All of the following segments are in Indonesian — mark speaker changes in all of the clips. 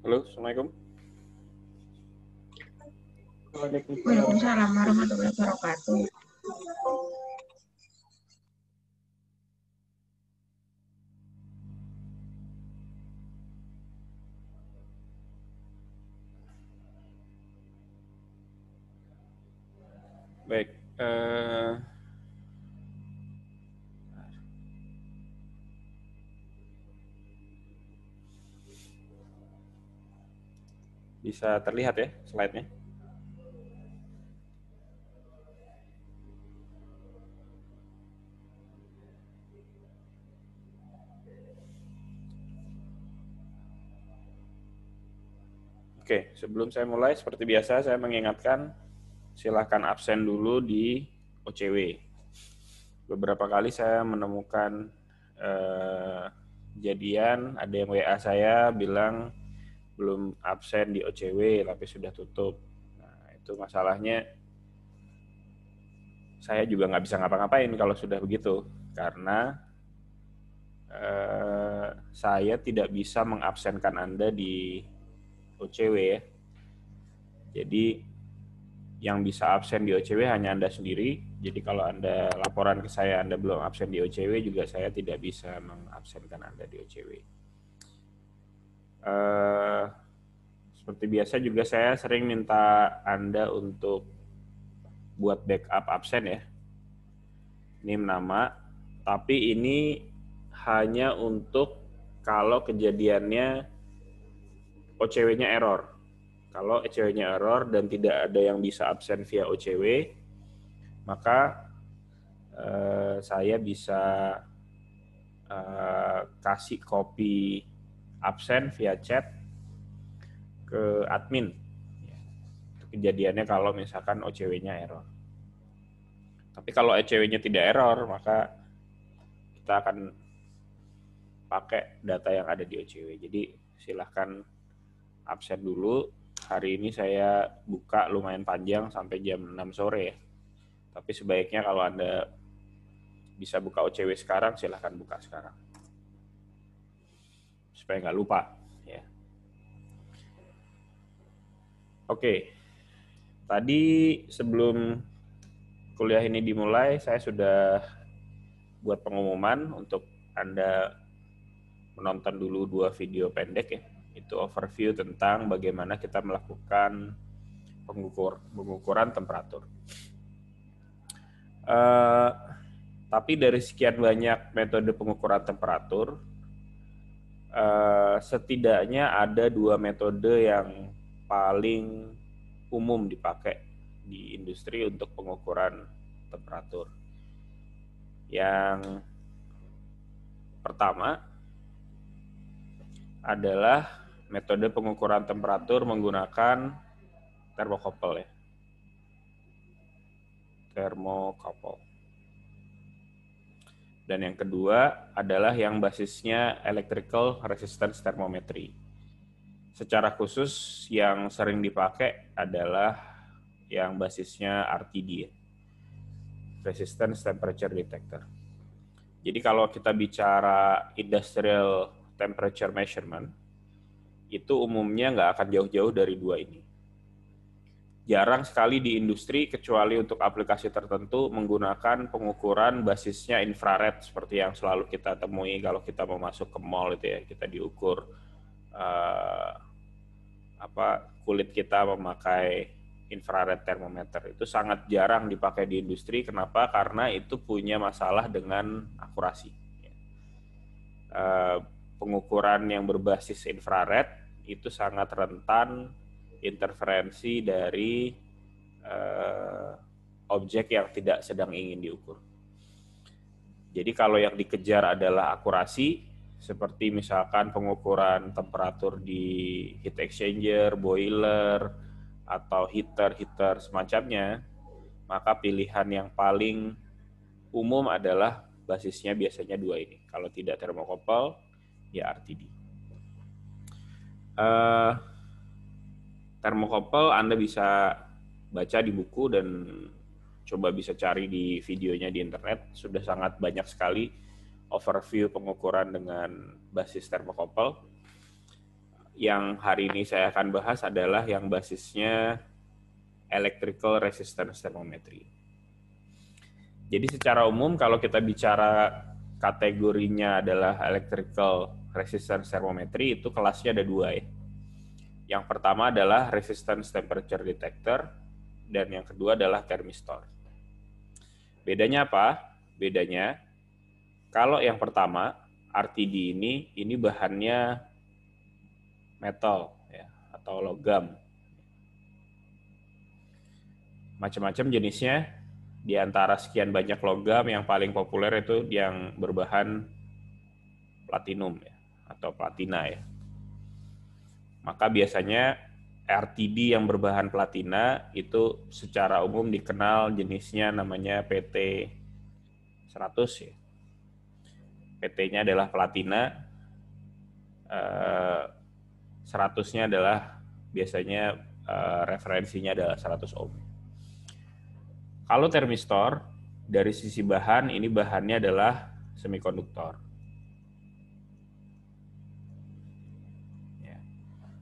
Speaker 1: Halo, Assalamualaikum.
Speaker 2: Waalaikumsalam warahmatullahi wabarakatuh.
Speaker 1: Baik, bisa terlihat ya slide-nya? Oke, sebelum saya mulai, seperti biasa saya mengingatkan, silakan absen dulu di OCW. Beberapa kali saya menemukan kejadian, ada yang WA saya bilang belum absen di OCW, tapi sudah tutup. Nah, itu masalahnya saya juga nggak bisa ngapa-ngapain kalau sudah begitu, karena saya tidak bisa mengabsenkan Anda di OCW ya. Jadi yang bisa absen di OCW hanya Anda sendiri. Jadi kalau Anda laporan ke saya Anda belum absen di OCW, juga saya tidak bisa mengabsenkan Anda di OCW. Seperti biasa juga saya sering minta Anda untuk buat backup absen ya. Ini nama, tapi ini hanya untuk kalau kejadiannya OCW-nya error. Kalau OCW-nya error dan tidak ada yang bisa absen via OCW, maka saya bisa kasih copy absen via chat ke admin. Kejadiannya kalau misalkan OCW-nya error. Tapi kalau OCW-nya tidak error, maka kita akan pakai data yang ada di OCW. Jadi silahkan absen dulu. Hari ini saya buka lumayan panjang sampai jam 6 sore ya. Tapi sebaiknya kalau Anda bisa buka OCW sekarang, silahkan buka sekarang. Supaya nggak lupa. Ya. Oke, tadi sebelum kuliah ini dimulai, saya sudah buat pengumuman untuk Anda menonton dulu 2 video pendek ya. Itu overview tentang bagaimana kita melakukan pengukuran temperatur. Tapi dari sekian banyak metode pengukuran temperatur, setidaknya ada 2 metode yang paling umum dipakai di industri untuk pengukuran temperatur. Yang pertama adalah metode pengukuran temperatur menggunakan termokouple ya. Termokouple. Dan yang kedua adalah yang basisnya electrical resistance thermometry. Secara khusus yang sering dipakai adalah yang basisnya RTD, Resistance Temperature Detector. Jadi kalau kita bicara industrial temperature measurement, itu umumnya nggak akan jauh-jauh dari 2 ini. Jarang sekali di industri, kecuali untuk aplikasi tertentu, menggunakan pengukuran basisnya infrared, seperti yang selalu kita temui kalau kita mau masuk ke mall itu ya, kita diukur kulit kita memakai infrared thermometer. Itu sangat jarang dipakai di industri. Kenapa? Karena itu punya masalah dengan akurasi. Pengukuran yang berbasis infrared itu sangat rentan interferensi dari objek yang tidak sedang ingin diukur. Jadi kalau yang dikejar adalah akurasi, seperti misalkan pengukuran temperatur di heat exchanger, boiler, atau heater semacamnya, maka pilihan yang paling umum adalah basisnya biasanya 2 ini. Kalau tidak termokouple, ya RTD. Termokouple Anda bisa baca di buku dan coba bisa cari di videonya di internet. Sudah sangat banyak sekali overview pengukuran dengan basis termokouple. yang hari ini saya akan bahas adalah yang basisnya electrical resistance thermometry. Jadi secara umum kalau kita bicara kategorinya adalah electrical resistance thermometry, itu kelasnya ada dua ya. Yang pertama adalah resistance temperature detector dan yang kedua adalah thermistor. Bedanya apa? Bedanya kalau yang pertama RTD ini bahannya metal ya, atau logam. Macam-macam jenisnya, di antara sekian banyak logam yang paling populer itu yang berbahan platinum ya, atau platina ya. Maka biasanya RTD yang berbahan platina itu secara umum dikenal jenisnya namanya PT 100 ya. PT-nya adalah platina, 100-nya adalah biasanya referensinya adalah 100 ohm. Kalau thermistor, dari sisi bahan, ini bahannya adalah semikonduktor. Ya.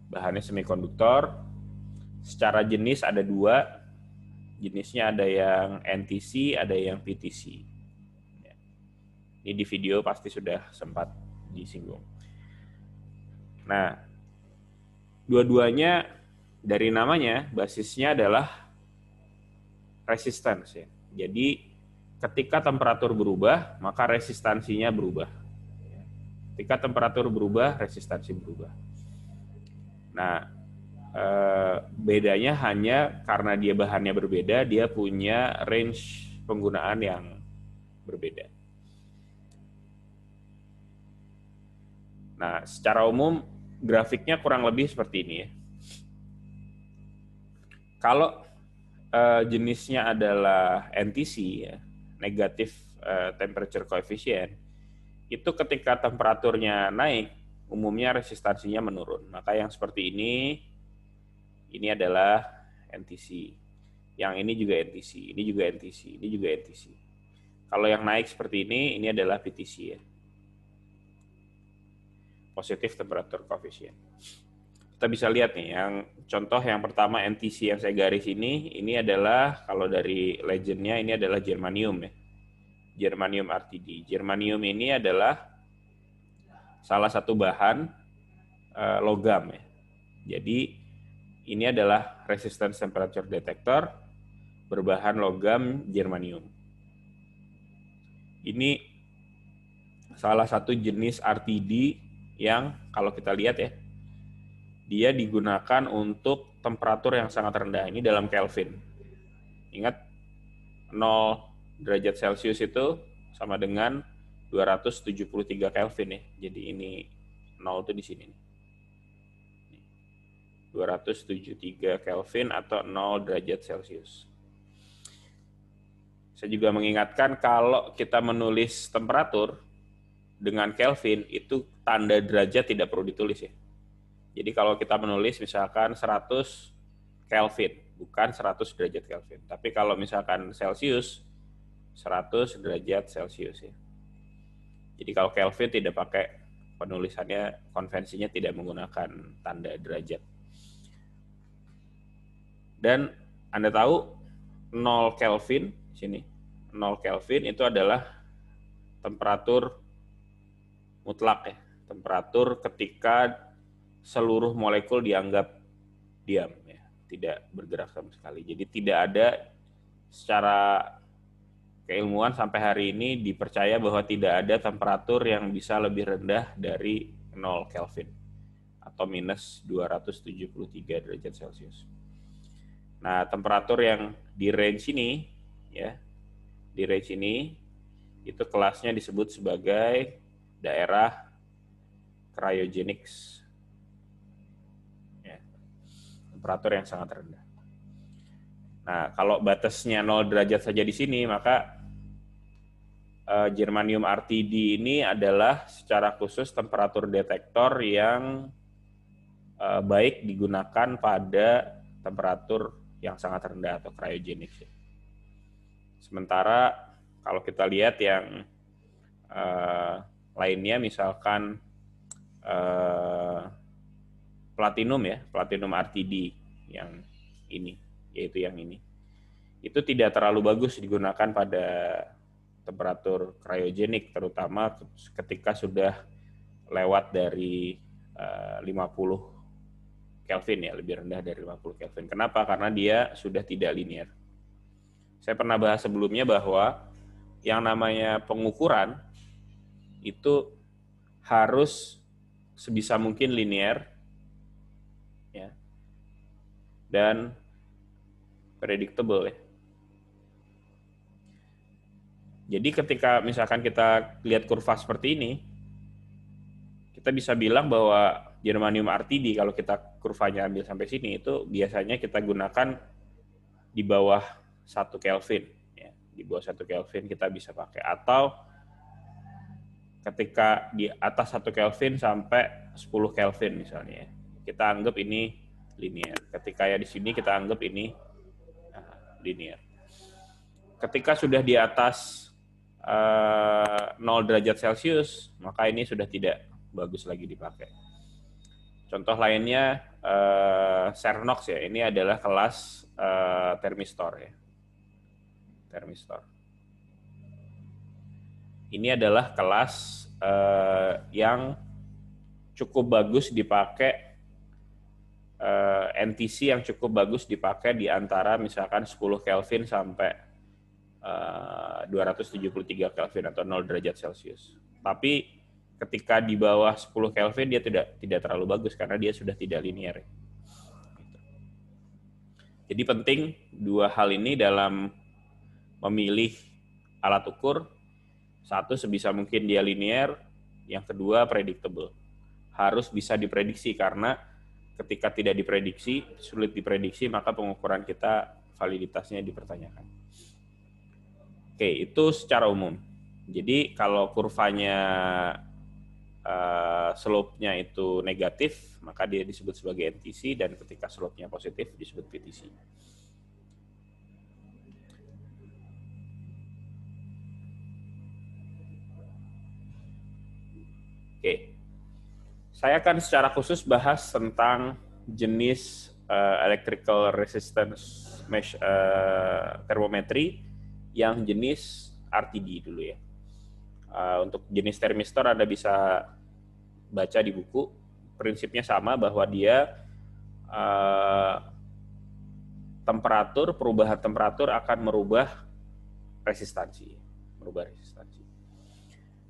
Speaker 1: Bahannya semikonduktor, secara jenis ada dua, jenisnya ada yang NTC, ada yang PTC. Ya. Ini di video pasti sudah sempat disinggung. Nah, dua-duanya dari namanya, basisnya adalah resistance ya. Jadi ketika temperatur berubah, maka resistansinya berubah. Ketika temperatur berubah, resistansi berubah. Nah, bedanya hanya karena dia bahannya berbeda, dia punya range penggunaan yang berbeda. Nah, secara umum grafiknya kurang lebih seperti ini ya. Kalau jenisnya adalah NTC ya, negative temperature coefficient, itu ketika temperaturnya naik, umumnya resistansinya menurun. Maka yang seperti ini adalah NTC. Yang ini juga NTC, ini juga NTC, ini juga NTC. Kalau yang naik seperti ini adalah PTC ya. Positive temperature coefficient. Kita bisa lihat nih, yang contoh yang pertama NTC yang saya garis ini adalah kalau dari legendnya ini adalah germanium ya. Germanium RTD. Germanium ini adalah salah satu bahan logam ya. Jadi ini adalah resistance temperature detector berbahan logam germanium. Ini salah satu jenis RTD yang kalau kita lihat ya, dia digunakan untuk temperatur yang sangat rendah. Ini dalam Kelvin. Ingat, 0 derajat Celcius itu sama dengan 273 Kelvin ya. Jadi ini 0 itu di sini. 273 Kelvin atau 0 derajat Celcius. Saya juga mengingatkan kalau kita menulis temperatur dengan Kelvin, itu tanda derajat tidak perlu ditulis ya. Jadi kalau kita menulis misalkan 100 Kelvin, bukan 100 derajat Kelvin. Tapi kalau misalkan Celcius, 100 derajat Celcius ya. Jadi kalau Kelvin tidak pakai penulisannya, konvensinya tidak menggunakan tanda derajat. Dan Anda tahu 0 Kelvin, sini, 0 Kelvin itu adalah temperatur mutlak ya. Temperatur ketika seluruh molekul dianggap diam ya, tidak bergerak sama sekali. Jadi tidak ada, secara keilmuan sampai hari ini dipercaya bahwa tidak ada temperatur yang bisa lebih rendah dari 0 Kelvin atau minus 273 derajat Celcius. Nah, temperatur yang di range ini ya, di range ini itu kelasnya disebut sebagai daerah cryogenics. Temperatur yang sangat rendah. Nah, kalau batasnya 0 derajat saja di sini, maka germanium RTD ini adalah secara khusus temperatur detektor yang baik digunakan pada temperatur yang sangat rendah atau cryogenic. Sementara kalau kita lihat yang lainnya, misalkan platinum ya, platinum RTD yang ini, yaitu yang ini. Itu tidak terlalu bagus digunakan pada temperatur cryogenik, terutama ketika sudah lewat dari 50 Kelvin ya, lebih rendah dari 50 Kelvin. Kenapa? Karena dia sudah tidak linear. Saya pernah bahas sebelumnya bahwa yang namanya pengukuran itu harus sebisa mungkin linear ya, dan predictable ya. Jadi ketika misalkan kita lihat kurva seperti ini, kita bisa bilang bahwa germanium RTD kalau kita kurvanya ambil sampai sini itu biasanya kita gunakan di bawah 1 Kelvin ya. Di bawah 1 Kelvin kita bisa pakai, atau ketika di atas 1 Kelvin sampai 10 Kelvin misalnya. Kita anggap ini linear. Ketika ya di sini kita anggap ini linear. Ketika sudah di atas 0 derajat Celcius, maka ini sudah tidak bagus lagi dipakai. Contoh lainnya Cernox ya, ini adalah kelas termistor ya. Termistor. Ini adalah kelas yang cukup bagus dipakai, NTC yang cukup bagus dipakai di antara misalkan 10 Kelvin sampai 273 Kelvin atau 0 derajat Celcius. Tapi ketika di bawah 10 Kelvin dia tidak terlalu bagus karena dia sudah tidak linear. Jadi penting dua hal ini dalam memilih alat ukur. Satu, sebisa mungkin dia linear. Yang kedua, predictable. Harus bisa diprediksi karena ketika tidak diprediksi, sulit diprediksi, maka pengukuran kita validitasnya dipertanyakan. Oke, itu secara umum. Jadi kalau kurvanya slope-nya itu negatif, maka dia disebut sebagai NTC, dan ketika slope-nya positif disebut PTC. Oke, saya akan secara khusus bahas tentang jenis electrical resistance mesh thermometry yang jenis RTD dulu ya. Untuk jenis termistor Anda bisa baca di buku. Prinsipnya sama bahwa dia perubahan temperatur akan merubah resistansi.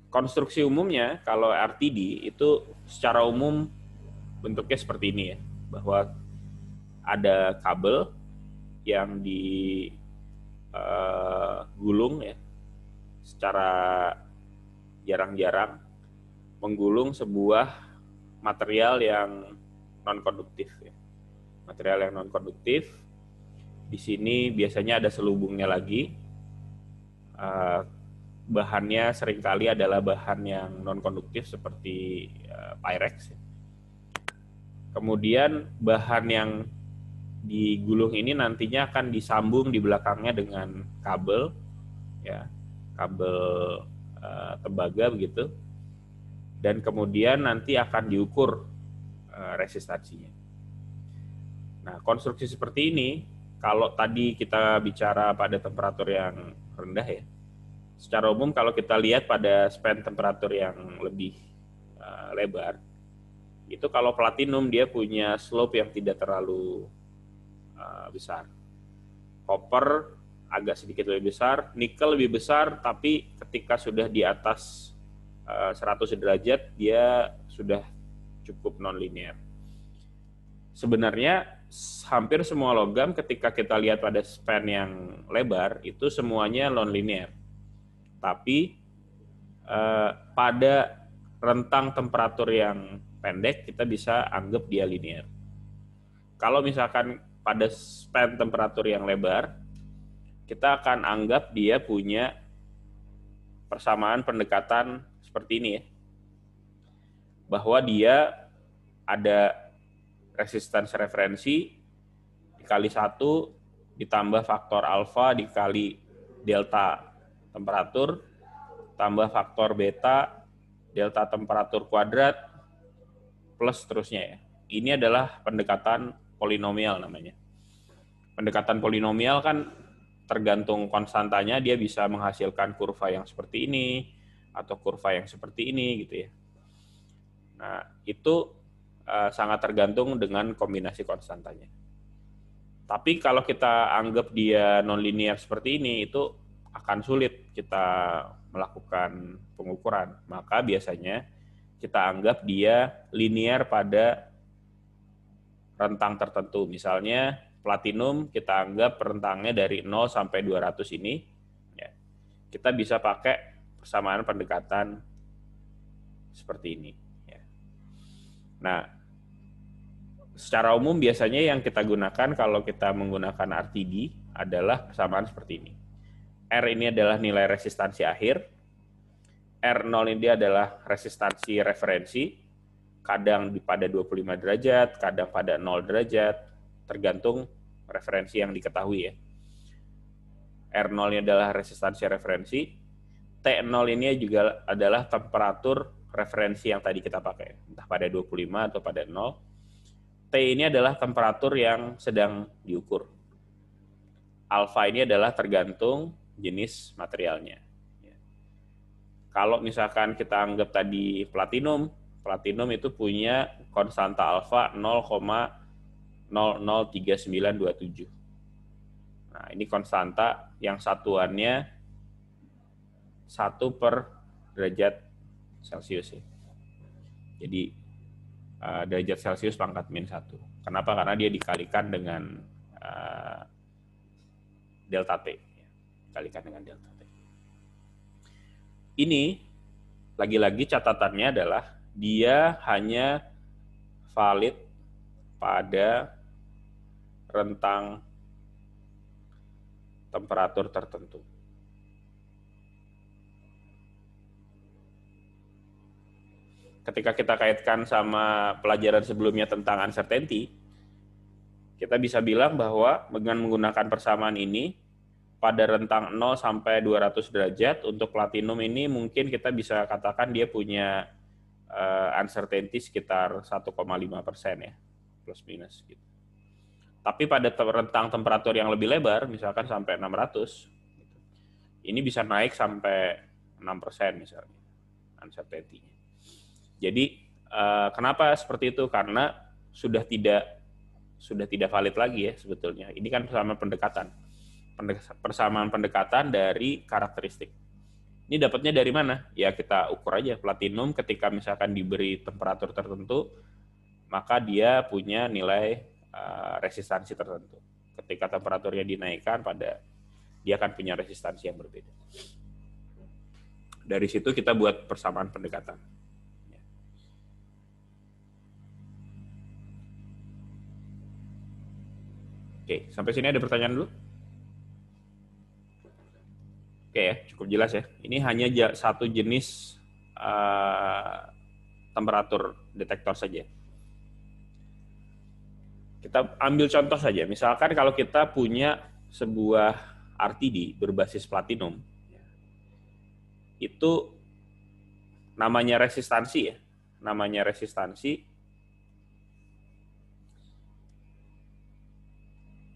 Speaker 1: Konstruksi umumnya kalau RTD itu secara umum bentuknya seperti ini ya, bahwa ada kabel yang digulung ya, secara jarang-jarang menggulung sebuah material yang non-konduktif ya. Material yang non-konduktif, di sini biasanya ada selubungnya lagi. Bahannya seringkali adalah bahan yang non-konduktif seperti Pyrex. Kemudian bahan yang digulung ini nantinya akan disambung di belakangnya dengan kabel, ya, kabel tembaga begitu, dan kemudian nanti akan diukur resistansinya. Nah, konstruksi seperti ini, kalau tadi kita bicara pada temperatur yang rendah ya, secara umum kalau kita lihat pada span temperatur yang lebih lebar, itu kalau platinum dia punya slope yang tidak terlalu besar. Copper agak sedikit lebih besar, nikel lebih besar, tapi ketika sudah di atas 100 derajat dia sudah cukup non-linear. Sebenarnya hampir semua logam ketika kita lihat pada span yang lebar itu semuanya non-linear. Tapi pada rentang temperatur yang pendek kita bisa anggap dia linear. Kalau misalkan pada span temperatur yang lebar, kita akan anggap dia punya persamaan pendekatan seperti ini ya. Bahwa dia ada resistance referensi dikali 1 ditambah faktor alfa dikali delta temperatur tambah faktor beta delta temperatur kuadrat plus seterusnya ya. ini adalah pendekatan polinomial namanya. Pendekatan polinomial kan tergantung konstantanya, dia bisa menghasilkan kurva yang seperti ini atau kurva yang seperti ini gitu ya. Nah, itu sangat tergantung dengan kombinasi konstantanya. Tapi kalau kita anggap dia nonlinear seperti ini, itu akan sulit kita melakukan pengukuran. Maka biasanya kita anggap dia linear pada rentang tertentu. Misalnya platinum kita anggap rentangnya dari 0 sampai 200 ini. Ya, kita bisa pakai persamaan pendekatan seperti ini. Ya. Nah, secara umum biasanya yang kita gunakan kalau kita menggunakan RTD adalah persamaan seperti ini. R ini adalah nilai resistansi akhir, R0 ini adalah resistansi referensi, kadang pada 25 derajat, kadang pada 0 derajat, tergantung referensi yang diketahui ya. R0 ini adalah resistansi referensi, T0 ini juga adalah temperatur referensi yang tadi kita pakai, entah pada 25 atau pada 0. T ini adalah temperatur yang sedang diukur. Alfa ini adalah tergantung jenis materialnya. Kalau misalkan kita anggap tadi platinum itu punya konstanta alfa 0,003927. Nah, ini konstanta yang satuannya 1 per derajat Celcius ya. Jadi derajat Celcius pangkat min 1. Kenapa? Karena dia dikalikan dengan delta T. Dikalikan dengan delta T. Ini, lagi-lagi catatannya adalah dia hanya valid pada rentang temperatur tertentu. Ketika kita kaitkan sama pelajaran sebelumnya tentang uncertainty, kita bisa bilang bahwa dengan menggunakan persamaan ini, pada rentang 0 sampai 200 derajat, untuk platinum ini mungkin kita bisa katakan dia punya uncertainty sekitar 1,5% ya, plus minus gitu. Tapi pada rentang temperatur yang lebih lebar, misalkan sampai 600, ini bisa naik sampai 6% misalnya, uncertainty-nya. Jadi kenapa seperti itu? Karena sudah tidak valid lagi ya sebetulnya. Ini kan persamaan pendekatan dari karakteristik. Ini dapatnya dari mana? Ya kita ukur aja. Platinum ketika misalkan diberi temperatur tertentu, maka dia punya nilai resistansi tertentu. Ketika temperaturnya dinaikkan, dia akan punya resistansi yang berbeda. Dari situ kita buat persamaan pendekatan. Oke, sampai sini ada pertanyaan dulu? Oke ya, cukup jelas ya. Ini hanya satu jenis temperatur detektor saja. Kita ambil contoh saja. Misalkan kalau kita punya sebuah RTD berbasis platinum, itu namanya resistansi ya. Namanya resistansi.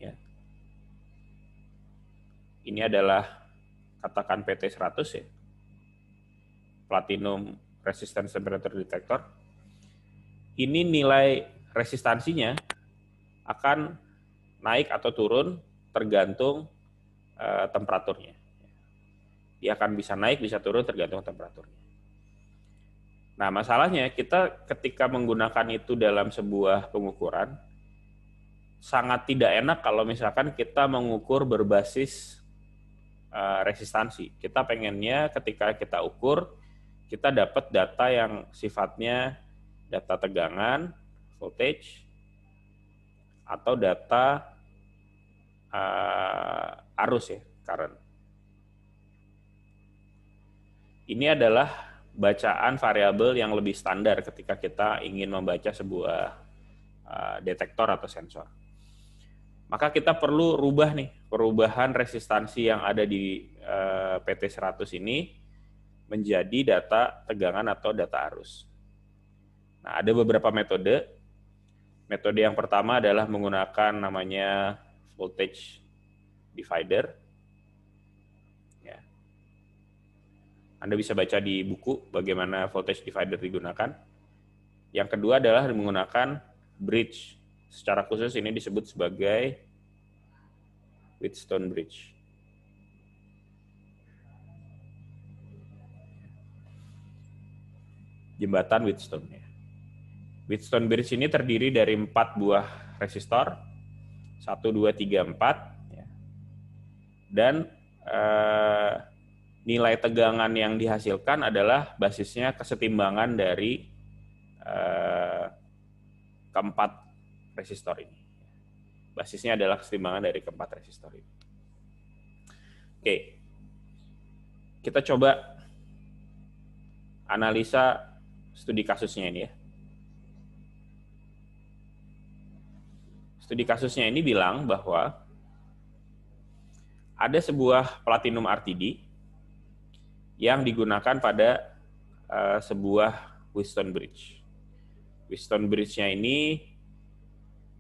Speaker 1: Ya. Ini adalah katakan PT100 ya. Platinum Resistance Temperature Detector. Ini nilai resistansinya akan naik atau turun tergantung temperaturnya. Dia akan bisa naik, bisa turun tergantung temperaturnya. Nah, masalahnya kita ketika menggunakan itu dalam sebuah pengukuran, sangat tidak enak kalau misalkan kita mengukur berbasis resistansi. Kita pengennya ketika kita ukur, kita dapat data yang sifatnya data tegangan, voltage, atau data arus ya, current. Ini adalah bacaan variabel yang lebih standar ketika kita ingin membaca sebuah detektor atau sensor. Maka kita perlu rubah nih, perubahan resistansi yang ada di PT100 ini menjadi data tegangan atau data arus. Nah, ada beberapa metode. Metode yang pertama adalah menggunakan namanya voltage divider. Ya. Anda bisa baca di buku bagaimana voltage divider digunakan. Yang kedua adalah menggunakan bridge. Secara khusus ini disebut sebagai Wheatstone bridge. Jembatan Wheatstone. Wheatstone bridge ini terdiri dari 4 buah resistor, 1, 2, 3, 4. Dan nilai tegangan yang dihasilkan adalah basisnya kesetimbangan dari keempat resistor ini. Basisnya adalah kesetimbangan dari keempat resistor ini. Oke, kita coba analisa studi kasusnya ini ya. Studi kasusnya ini bilang bahwa ada sebuah platinum RTD yang digunakan pada sebuah Wheatstone bridge. Wheatstone bridge-nya ini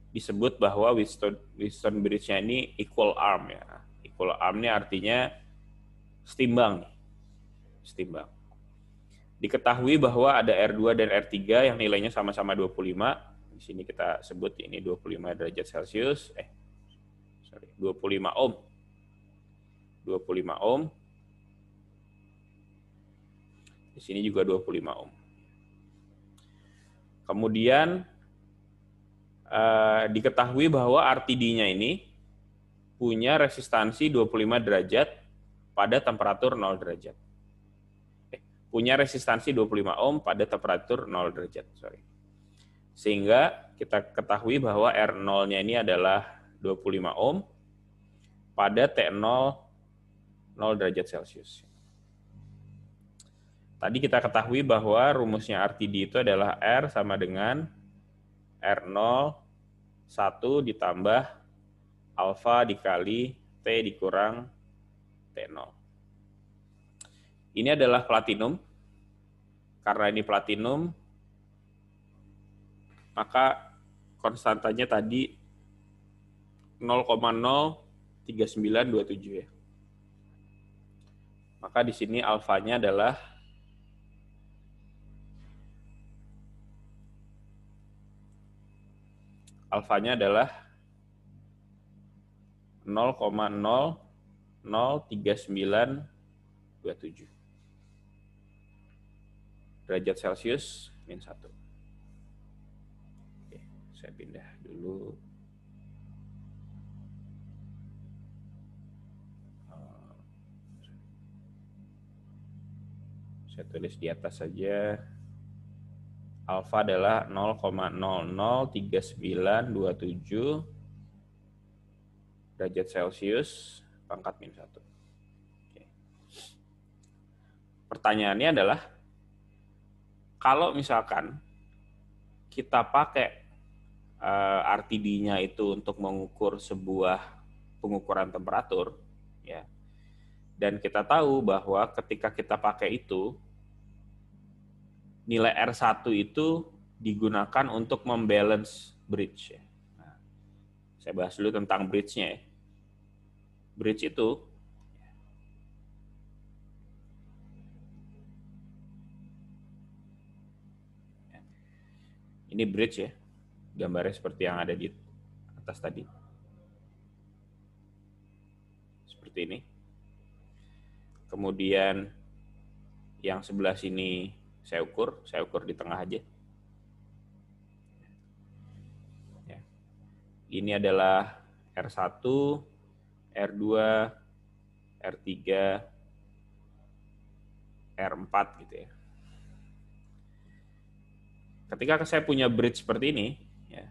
Speaker 1: disebut bahwa Wheatstone bridge-nya ini equal arm ya. Equal arm-nya artinya setimbang. Setimbang. Diketahui bahwa ada R2 dan R3 yang nilainya sama-sama 25. Di sini kita sebut ini 25 derajat Celcius. 25 ohm. 25 ohm. Di sini juga 25 ohm. Kemudian diketahui bahwa RTD-nya ini punya resistansi 25 derajat pada temperatur 0 derajat. Punya resistansi 25 ohm pada temperatur 0 derajat. Sehingga kita ketahui bahwa R0-nya ini adalah 25 ohm pada T0 0 derajat Celcius. Tadi kita ketahui bahwa rumusnya RTD itu adalah R sama dengan R0 1 ditambah alfa dikali T dikurang T0. Ini adalah platinum. Karena ini platinum, maka konstantanya tadi 0,03927 ya. Maka di sini alfanya adalah 0,03927 derajat Celcius min 1. Oke, saya pindah dulu. Saya tulis di atas saja. Alfa adalah 0,003927 derajat Celcius pangkat min 1. Oke. Pertanyaannya adalah, kalau misalkan kita pakai RTD-nya itu untuk mengukur sebuah pengukuran temperatur, ya, dan kita tahu bahwa ketika kita pakai itu, nilai R1 itu digunakan untuk membalance bridge. Ya. Nah, saya bahas dulu tentang bridge-nya. Ya. Bridge itu ini bridge ya, gambarnya seperti yang ada di atas tadi. Seperti ini. Kemudian yang sebelah sini saya ukur di tengah aja. Ya. Ini adalah R1, R2, R3, R4 gitu ya. Ketika saya punya bridge seperti ini, ya,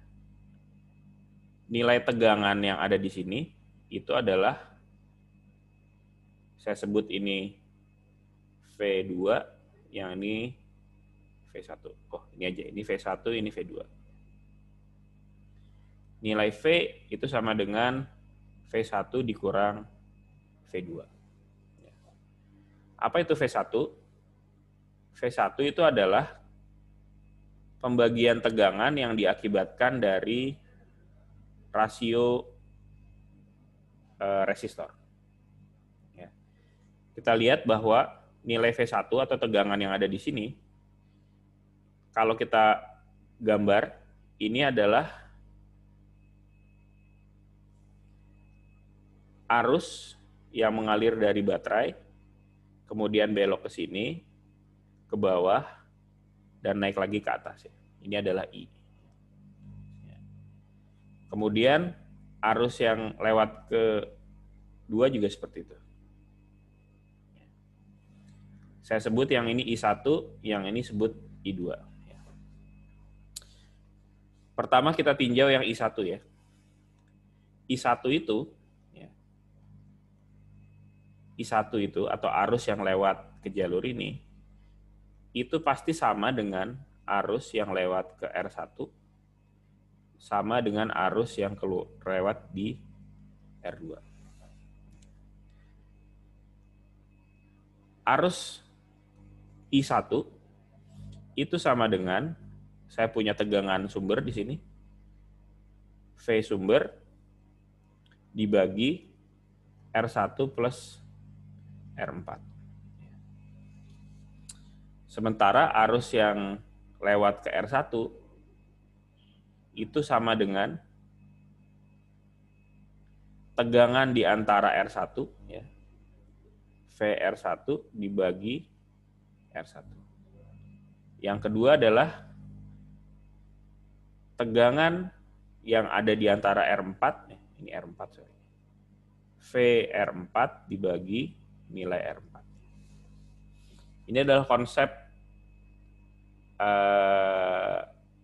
Speaker 1: nilai tegangan yang ada di sini itu adalah, saya sebut ini V2, yang ini V1. Oh, ini aja, ini V1, ini V2. Nilai V itu sama dengan V1 dikurang V2. Apa itu V1? V1 itu adalah pembagian tegangan yang diakibatkan dari rasio resistor. Ya. Kita lihat bahwa nilai V1 atau tegangan yang ada di sini, kalau kita gambar, ini adalah arus yang mengalir dari baterai, kemudian belok ke sini, ke bawah, dan naik lagi ke atas. Ini adalah I. Kemudian arus yang lewat ke 2 juga seperti itu. Saya sebut yang ini I1, yang ini sebut I2. Pertama kita tinjau yang I1 ya. I1 itu atau arus yang lewat ke jalur ini itu pasti sama dengan arus yang lewat ke R1 sama dengan arus yang lewat di R2. Arus I1 itu sama dengan, saya punya tegangan sumber di sini, V sumber dibagi R1 plus R4. Sementara arus yang lewat ke R1 itu sama dengan tegangan di antara R1 ya, VR1 dibagi R1. Yang kedua adalah tegangan yang ada di antara R4, ini R4 sorry, VR4 dibagi nilai R4. Ini adalah konsep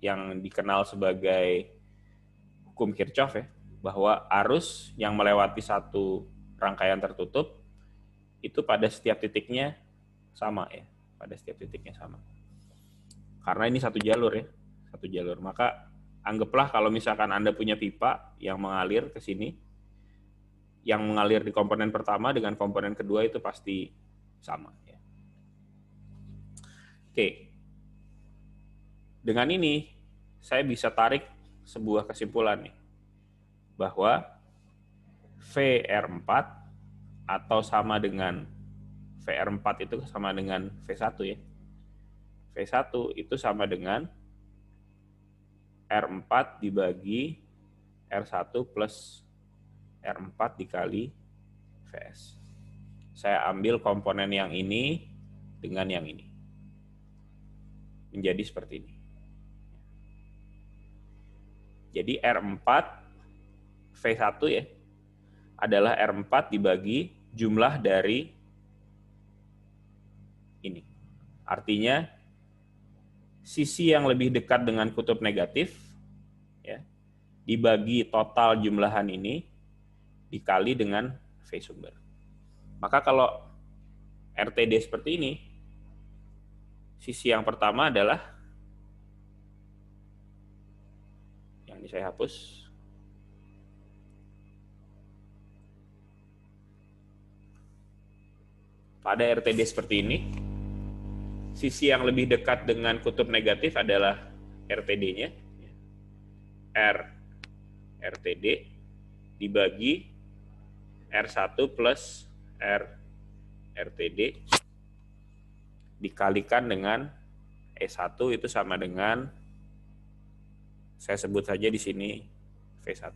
Speaker 1: yang dikenal sebagai hukum Kirchhoff ya, bahwa arus yang melewati satu rangkaian tertutup itu pada setiap titiknya sama ya, pada setiap titiknya sama. Karena ini satu jalur ya, satu jalur. Maka anggaplah kalau misalkan Anda punya pipa yang mengalir ke sini, yang mengalir di komponen pertama dengan komponen kedua itu pasti sama ya. Oke. Dengan ini saya bisa tarik sebuah kesimpulan nih, bahwa VR4 atau sama dengan VR4 itu sama dengan V1 ya. V1 itu sama dengan R4 dibagi R1 plus R4 dikali Vs. Saya ambil komponen yang ini dengan yang ini. Menjadi seperti ini. Jadi R4 V1 ya adalah R4 dibagi jumlah dari ini. Artinya sisi yang lebih dekat dengan kutub negatif ya dibagi total jumlahan ini dikali dengan V sumber. Maka kalau RTD seperti ini, sisi yang pertama adalah yang ini saya hapus. Pada RTD seperti ini, sisi yang lebih dekat dengan kutub negatif adalah RTD-nya. RTD dibagi R1 plus RTD dikalikan dengan E1 itu sama dengan, saya sebut saja di sini V1.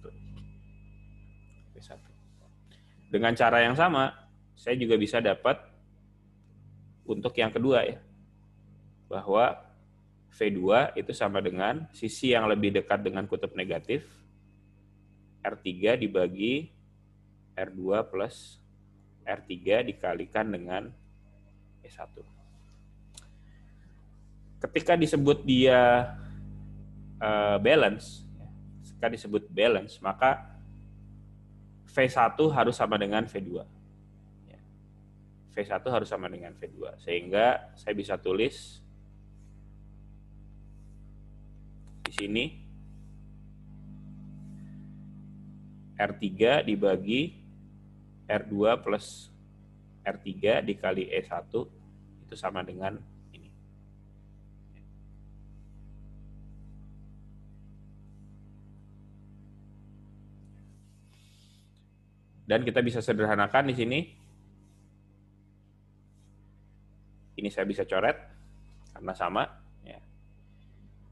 Speaker 1: Dengan cara yang sama, saya juga bisa dapat untuk yang kedua ya, bahwa V2 itu sama dengan sisi yang lebih dekat dengan kutub negatif, R3 dibagi R2 plus R3 dikalikan dengan E1. Ketika disebut dia balance, maka V1 harus sama dengan V2. V1 harus sama dengan V2. Sehingga saya bisa tulis di sini R3 dibagi R2 plus R3 dikali E1 itu sama dengan ini. Dan kita bisa sederhanakan di sini. Ini saya bisa coret karena sama. Ya.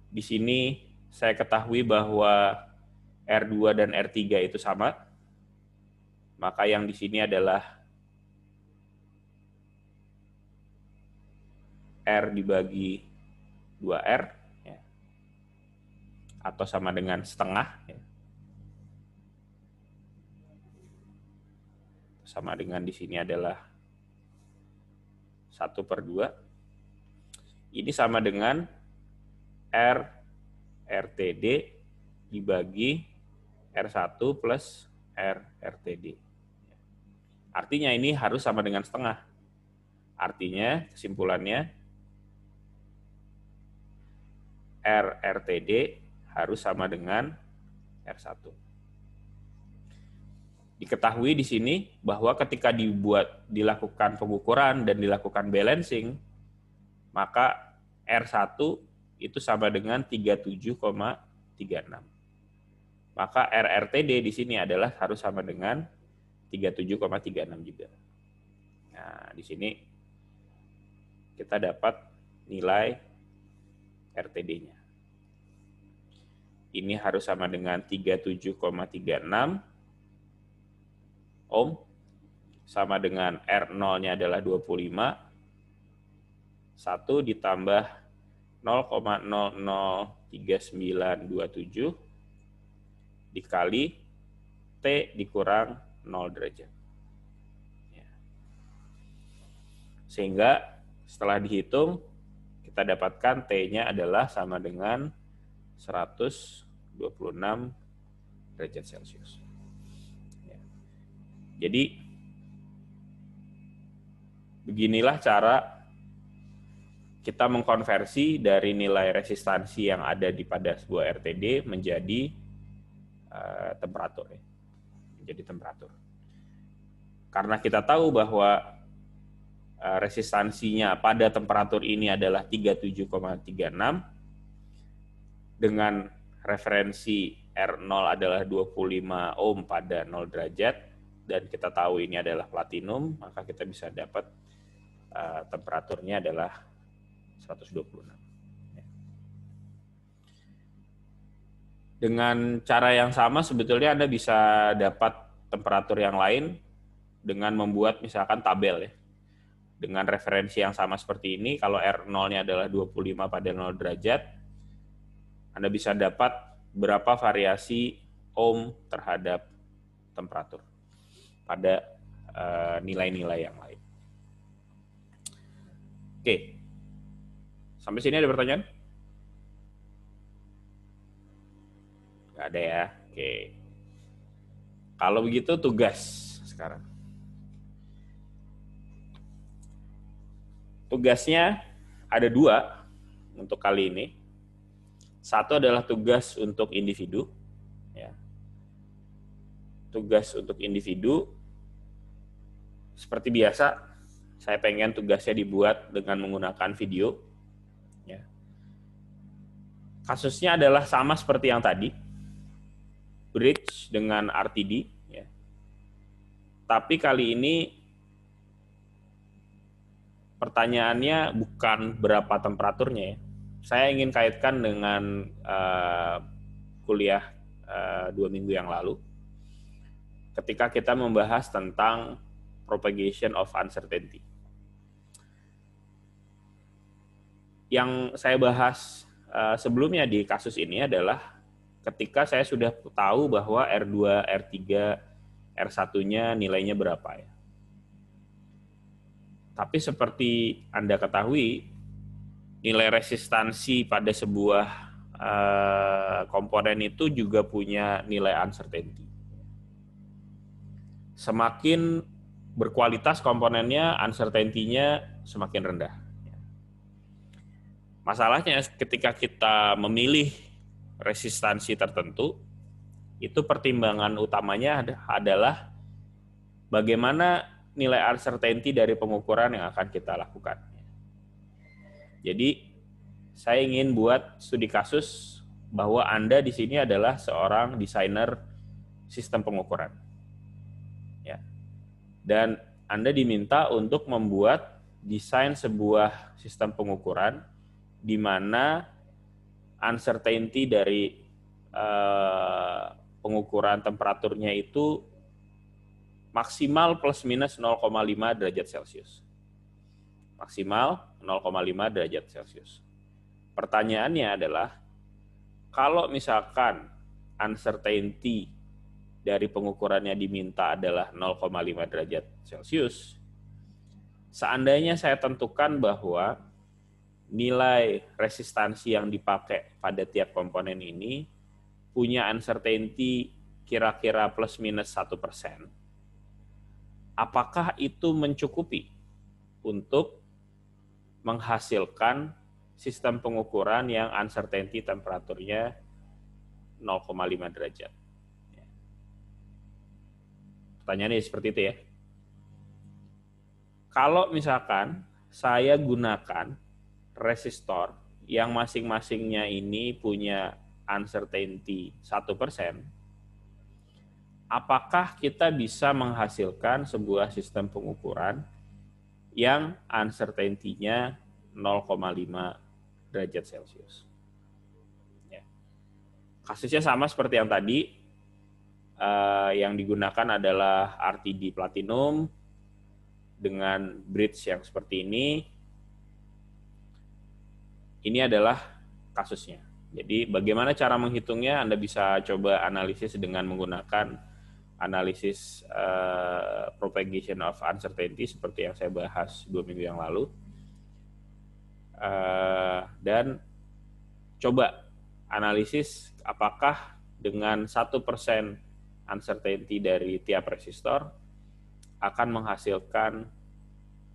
Speaker 1: Di sini saya ketahui bahwa R2 dan R3 itu sama. Maka yang di sini adalah R dibagi 2R, ya. Atau sama dengan setengah. Ya. Sama dengan di sini adalah 1/2. Ini sama dengan R RTD dibagi R1 plus R RTD. Artinya ini harus sama dengan setengah. Artinya kesimpulannya R RTD harus sama dengan R1. Diketahui di sini bahwa ketika dilakukan pengukuran dan dilakukan balancing, maka R1 itu sama dengan 37,36. Maka RRTD di sini adalah harus sama dengan 37,36 juga. Nah, di sini kita dapat nilai RTD-nya. Ini harus sama dengan 37,36 ohm, sama dengan R0-nya adalah 25, 1 ditambah 0,003927 dikali T dikurang 0 derajat. Sehingga setelah dihitung, kita dapatkan T-nya adalah sama dengan 126 derajat Celcius. Jadi, beginilah cara kita mengkonversi dari nilai resistansi yang ada pada sebuah RTD menjadi temperatur. Menjadi temperatur. Karena kita tahu bahwa resistansinya pada temperatur ini adalah 37,36, dengan referensi R0 adalah 25 ohm pada 0 derajat, dan kita tahu ini adalah platinum, maka kita bisa dapat temperaturnya adalah 126. Dengan cara yang sama sebetulnya Anda bisa dapat temperatur yang lain dengan membuat misalkan tabel ya. Dengan referensi yang sama seperti ini, kalau R0-nya adalah 25 pada 0 derajat, Anda bisa dapat berapa variasi ohm terhadap temperatur pada nilai-nilai yang lain. Oke. Sampai sini ada pertanyaan? Nggak ada ya? Oke. Kalau begitu tugas sekarang. Tugasnya ada 2 untuk kali ini. Satu adalah tugas untuk individu. Ya. Tugas untuk individu, seperti biasa, saya pengen tugasnya dibuat dengan menggunakan video. Ya. Kasusnya adalah sama seperti yang tadi, bridge dengan RTD. Ya. Tapi kali ini pertanyaannya bukan berapa temperaturnya ya. Saya ingin kaitkan dengan kuliah 2 minggu yang lalu, ketika kita membahas tentang propagation of uncertainty. Yang saya bahas sebelumnya di kasus ini adalah ketika saya sudah tahu bahwa R2, R3, R1-nya nilainya berapa ya. Tapi seperti Anda ketahui, nilai resistansi pada sebuah komponen itu juga punya nilai uncertainty. Semakin berkualitas komponennya, uncertainty-nya semakin rendah. Masalahnya ketika kita memilih resistansi tertentu, itu pertimbangan utamanya adalah bagaimana nilai uncertainty dari pengukuran yang akan kita lakukan. Jadi, saya ingin buat studi kasus bahwa Anda di sini adalah seorang desainer sistem pengukuran. Ya. Dan Anda diminta untuk membuat desain sebuah sistem pengukuran di mana uncertainty dari pengukuran temperaturnya itu maksimal plus minus 0,5 derajat Celcius. Maksimal 0,5 derajat Celcius. Pertanyaannya adalah, kalau misalkan uncertainty dari pengukurannya diminta adalah 0,5 derajat Celcius, seandainya saya tentukan bahwa nilai resistansi yang dipakai pada tiap komponen ini punya uncertainty kira-kira plus minus 1%, apakah itu mencukupi untuk menghasilkan sistem pengukuran yang uncertainty temperaturnya 0,5 derajat? Pertanyaannya seperti itu ya. Kalau misalkan saya gunakan resistor yang masing-masingnya ini punya uncertainty 1%, apakah kita bisa menghasilkan sebuah sistem pengukuran yang uncertainty-nya 0,5 derajat Celcius? Ya. Kasusnya sama seperti yang tadi. Yang digunakan adalah RTD platinum dengan bridge yang seperti ini. Ini adalah kasusnya. Jadi bagaimana cara menghitungnya? Anda bisa coba analisis dengan menggunakan analisis propagation of uncertainty seperti yang saya bahas 2 minggu yang lalu. Dan coba analisis apakah dengan 1% uncertainty dari tiap resistor akan menghasilkan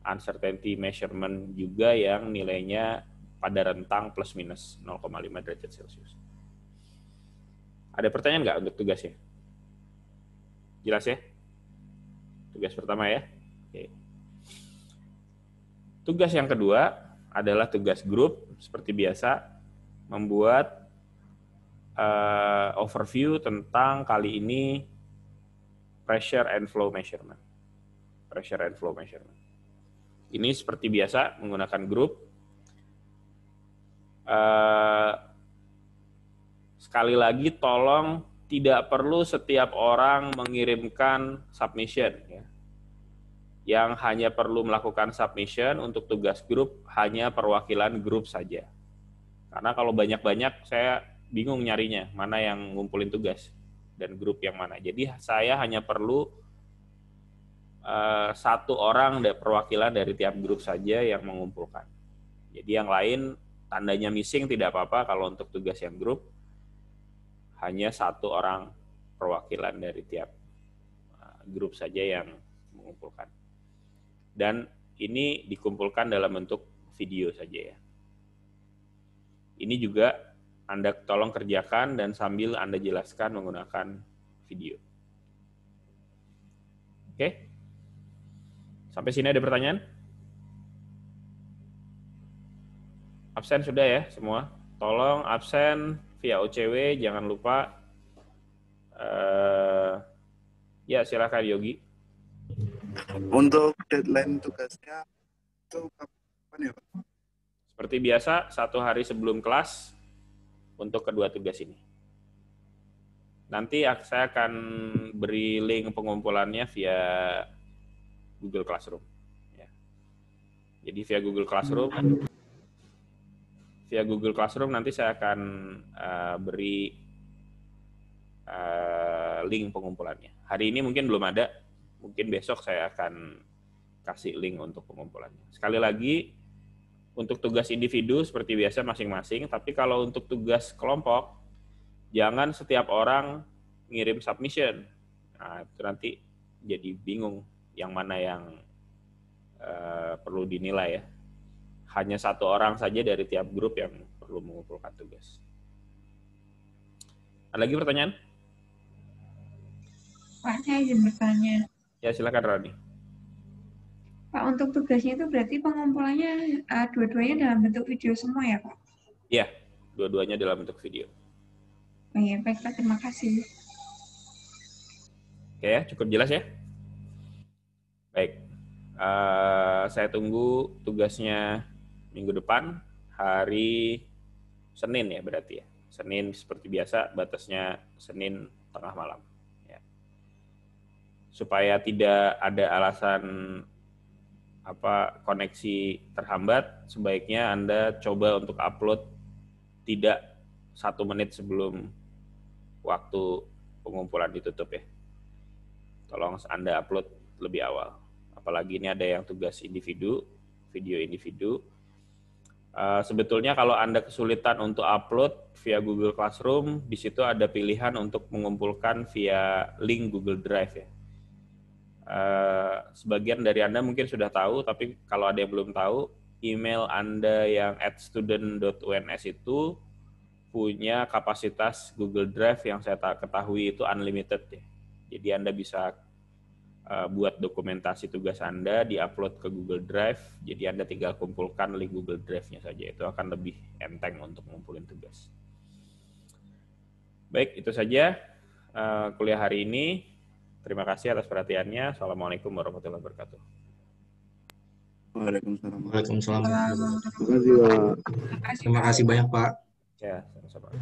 Speaker 1: uncertainty measurement juga yang nilainya pada rentang plus minus 0,5 derajat Celcius. Ada pertanyaan nggak untuk tugasnya? Jelas ya? Tugas pertama ya. Oke. Tugas yang kedua adalah tugas grup, seperti biasa, membuat overview tentang kali ini pressure and flow measurement. Pressure and flow measurement. Ini seperti biasa menggunakan grup. Sekali lagi tolong tidak perlu setiap orang mengirimkan submission ya. Yang hanya perlu melakukan submission untuk tugas grup hanya perwakilan grup saja. Karena kalau banyak-banyak saya bingung nyarinya, mana yang ngumpulin tugas dan grup yang mana. Jadi saya hanya perlu satu orang perwakilan dari tiap grup saja yang mengumpulkan. Jadi yang lain tandanya missing tidak apa-apa. Kalau untuk tugas yang grup hanya satu orang perwakilan dari tiap grup saja yang mengumpulkan. Dan ini dikumpulkan dalam bentuk video saja ya. Ini juga Anda tolong kerjakan dan sambil Anda jelaskan menggunakan video. Oke? Sampai sini ada pertanyaan? Absen sudah ya semua? Tolong absen via OCW, jangan lupa. Ya, silakan Yogi.
Speaker 3: Untuk deadline tugasnya itu kapan ya Pak?
Speaker 1: Seperti biasa, 1 hari sebelum kelas untuk kedua tugas ini. Nanti saya akan beri link pengumpulannya via Google Classroom. Ya. Jadi via Google Classroom nanti saya akan beri link pengumpulannya. Hari ini mungkin belum ada, mungkin besok saya akan kasih link untuk pengumpulannya. Sekali lagi, untuk tugas individu seperti biasa masing-masing, tapi kalau untuk tugas kelompok, jangan setiap orang ngirim submission. Nah, itu nanti jadi bingung yang mana yang perlu dinilai ya. Hanya satu orang saja dari tiap grup yang perlu mengumpulkan tugas. Ada lagi pertanyaan?
Speaker 2: Pak, saya izin bertanya.
Speaker 1: Ya, silakan Roni.
Speaker 2: Pak, untuk tugasnya itu berarti pengumpulannya dua-duanya dalam bentuk video semua ya, Pak?
Speaker 1: Iya, dua-duanya dalam bentuk video.
Speaker 2: Baik, Pak. Terima kasih.
Speaker 1: Oke ya, cukup jelas ya? Baik. Saya tunggu tugasnya minggu depan, hari Senin ya berarti ya. Senin seperti biasa, batasnya Senin tengah malam. Ya. Supaya tidak ada alasan koneksi terhambat, sebaiknya Anda coba untuk upload tidak 1 menit sebelum waktu pengumpulan ditutup ya. Tolong Anda upload lebih awal. Apalagi ini ada yang tugas individu, video individu. Sebetulnya kalau Anda kesulitan untuk upload via Google Classroom, di situ ada pilihan untuk mengumpulkan via link Google Drive ya. Sebagian dari Anda mungkin sudah tahu, tapi kalau ada yang belum tahu, email Anda yang @student.uns itu punya kapasitas Google Drive yang saya ketahui itu unlimited ya. Jadi Anda bisa buat dokumentasi tugas Anda, di-upload ke Google Drive, jadi Anda tinggal kumpulkan link Google Drive-nya saja, itu akan lebih enteng untuk ngumpulin tugas. Baik, itu saja kuliah hari ini. Terima kasih atas perhatiannya. Assalamualaikum warahmatullahi wabarakatuh.
Speaker 3: Waalaikumsalam.
Speaker 4: Waalaikumsalam.
Speaker 3: Terima kasih, Pak.
Speaker 4: Terima kasih banyak, Pak.
Speaker 1: Ya, sama-sama.